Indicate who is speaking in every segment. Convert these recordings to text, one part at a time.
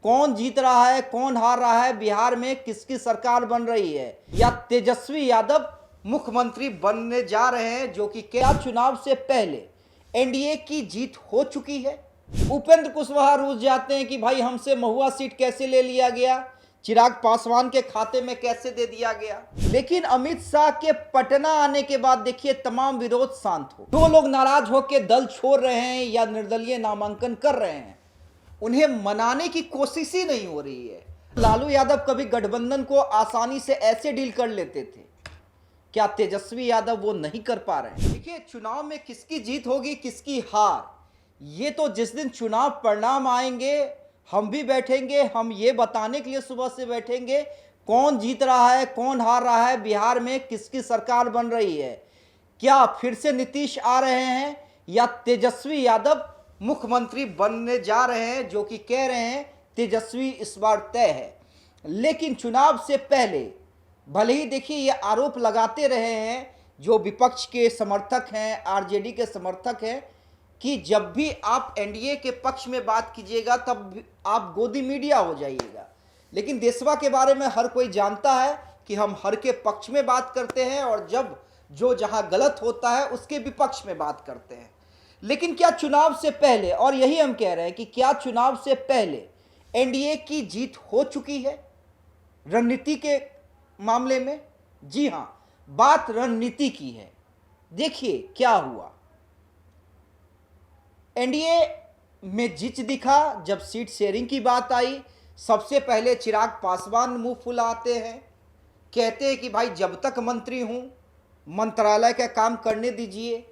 Speaker 1: कौन जीत रहा है, कौन हार रहा है, बिहार में किसकी सरकार बन रही है, या तेजस्वी यादव मुख्यमंत्री बनने जा रहे हैं, जो कि क्या चुनाव से पहले एनडीए की जीत हो चुकी है। उपेंद्र कुशवाहा रूस जाते हैं कि भाई हमसे महुआ सीट कैसे ले लिया गया, चिराग पासवान के खाते में कैसे दे दिया गया। लेकिन अमित शाह के पटना आने के बाद देखिए तमाम विरोध शांत हो। जो लोग नाराज होकर दल छोड़ रहे हैं या निर्दलीय नामांकन कर रहे हैं, उन्हें मनाने की कोशिश ही नहीं हो रही है। लालू यादव कभी गठबंधन को आसानी से ऐसे डील कर लेते थे, क्या तेजस्वी यादव वो नहीं कर पा रहे हैं। देखिए चुनाव में किसकी जीत होगी, किसकी हार, ये तो जिस दिन चुनाव परिणाम आएंगे हम भी बैठेंगे, हम ये बताने के लिए सुबह से बैठेंगे कौन जीत रहा है, कौन हार रहा है, बिहार में किसकी सरकार बन रही है, क्या फिर से नीतीश आ रहे हैं या तेजस्वी यादव मुख्यमंत्री बनने जा रहे हैं, जो कि कह रहे हैं तेजस्वी इस बार तय है। लेकिन चुनाव से पहले भले ही देखिए ये आरोप लगाते रहे हैं जो विपक्ष के समर्थक हैं, आरजेडी के समर्थक हैं, कि जब भी आप एनडीए के पक्ष में बात कीजिएगा तब आप गोदी मीडिया हो जाइएगा। लेकिन देशवा के बारे में हर कोई जानता है कि हम हर के पक्ष में बात करते हैं और जब जो जहां गलत होता है उसके विपक्ष में बात करते हैं। लेकिन क्या चुनाव से पहले, और यही हम कह रहे हैं कि क्या चुनाव से पहले एनडीए की जीत हो चुकी है रणनीति के मामले में? जी हां, बात रणनीति की है। देखिए क्या हुआ, एनडीए में जिच दिखा जब सीट शेयरिंग की बात आई। सबसे पहले चिराग पासवान मुंह फुलाते हैं, कहते हैं कि भाई जब तक मंत्री हूं मंत्रालय का काम करने दीजिए।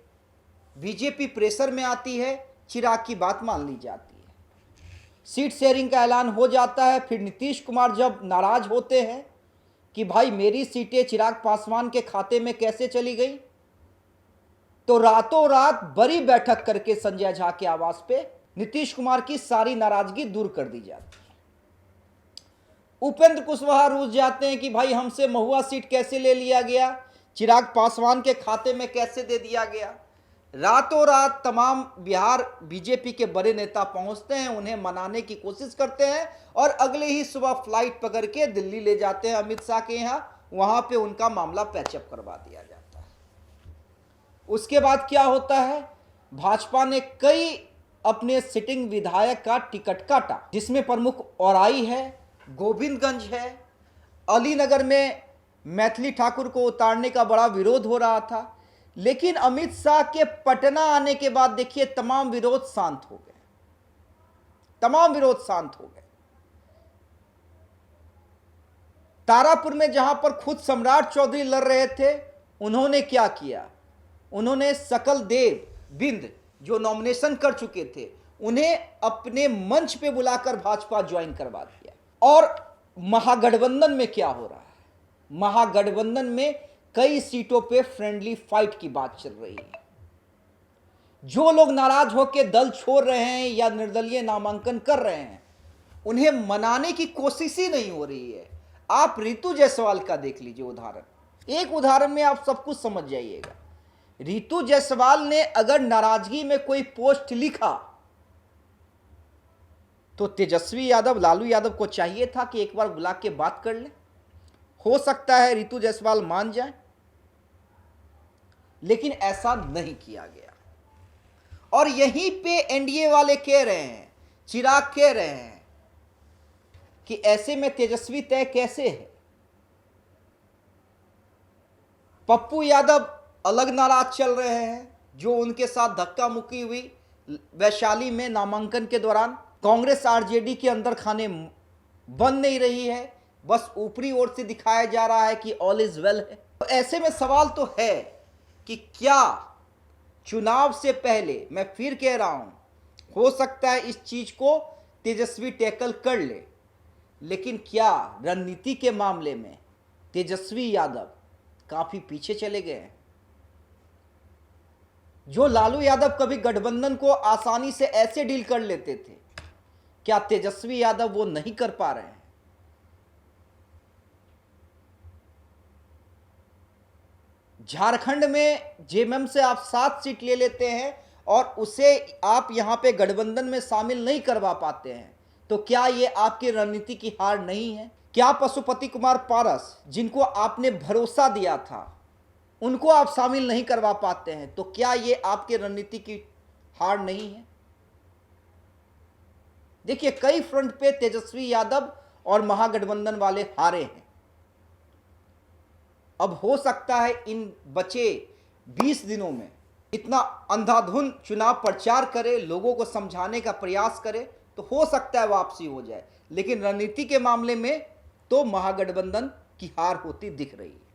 Speaker 1: बीजेपी प्रेशर में आती है, चिराग की बात मान ली जाती है, सीट शेयरिंग का ऐलान हो जाता है। फिर नीतीश कुमार जब नाराज होते हैं कि भाई मेरी सीटें चिराग पासवान के खाते में कैसे चली गई, तो रातों रात बड़ी बैठक करके संजय झा के आवास पे नीतीश कुमार की सारी नाराजगी दूर कर दी जाती है। उपेंद्र कुशवाहा रूस जाते हैं कि भाई हमसे महुआ सीट कैसे ले लिया गया, चिराग पासवान के खाते में कैसे दे दिया गया। रातों रात तमाम बिहार बीजेपी के बड़े नेता पहुंचते हैं, उन्हें मनाने की कोशिश करते हैं और अगले ही सुबह फ्लाइट पकड़ के दिल्ली ले जाते हैं अमित शाह के यहाँ, वहां पे उनका मामला पैचअप करवा दिया जाता है। उसके बाद क्या होता है, भाजपा ने कई अपने सिटिंग विधायक का टिकट काटा, जिसमें प्रमुख औराई है, गोविंदगंज है, अलीनगर में मैथिली ठाकुर को उतारने का बड़ा विरोध हो रहा था। लेकिन अमित शाह के पटना आने के बाद देखिए तमाम विरोध शांत हो गए, तमाम विरोध शांत हो गए। तारापुर में जहां पर खुद सम्राट चौधरी लड़ रहे थे, उन्होंने क्या किया, उन्होंने सकल देव बिंद जो नॉमिनेशन कर चुके थे उन्हें अपने मंच पे बुलाकर भाजपा ज्वाइन करवा दिया। और महागठबंधन में क्या हो रहा है, महागठबंधन में कई सीटों पे फ्रेंडली फाइट की बात चल रही है। जो लोग नाराज होकर दल छोड़ रहे हैं या निर्दलीय नामांकन कर रहे हैं, उन्हें मनाने की कोशिश ही नहीं हो रही है। आप रितु जायसवाल का देख लीजिए उदाहरण, एक उदाहरण में आप सब कुछ समझ जाइएगा। रितु जायसवाल ने अगर नाराजगी में कोई पोस्ट लिखा तो तेजस्वी यादव, लालू यादव को चाहिए था कि एक बार बुला के बात कर ले, हो सकता है रितु जायसवाल मान जाए, लेकिन ऐसा नहीं किया गया। और यहीं पे एनडीए वाले कह रहे हैं, चिराग कह रहे हैं कि ऐसे में तेजस्वी तय कैसे है। पप्पू यादव अलग नाराज चल रहे हैं, जो उनके साथ धक्का मुक्की हुई वैशाली में नामांकन के दौरान। कांग्रेस आरजेडी के अंदर खाने बन नहीं रही है, बस ऊपरी ओर से दिखाया जा रहा है कि ऑल इज वेल है। तो ऐसे में सवाल तो है कि क्या चुनाव से पहले, मैं फिर कह रहा हूं, हो सकता है इस चीज को तेजस्वी टैकल कर ले, लेकिन क्या रणनीति के मामले में तेजस्वी यादव काफी पीछे चले गए हैं? जो लालू यादव कभी गठबंधन को आसानी से ऐसे डील कर लेते थे, क्या तेजस्वी यादव वो नहीं कर पा रहे हैं? झारखंड में जेएमएम से आप 7 सीट ले लेते हैं और उसे आप यहां पे गठबंधन में शामिल नहीं करवा पाते हैं, तो क्या ये आपकी रणनीति की हार नहीं है? क्या पशुपति कुमार पारस, जिनको आपने भरोसा दिया था, उनको आप शामिल नहीं करवा पाते हैं, तो क्या ये आपकी रणनीति की हार नहीं है? देखिए, कई फ्रंट पे तेजस्वी यादव और महागठबंधन वाले हारे हैं। अब हो सकता है इन बचे 20 दिनों में इतना अंधाधुंध चुनाव प्रचार करे, लोगों को समझाने का प्रयास करे, तो हो सकता है वापसी हो जाए, लेकिन रणनीति के मामले में तो महागठबंधन की हार होती दिख रही है।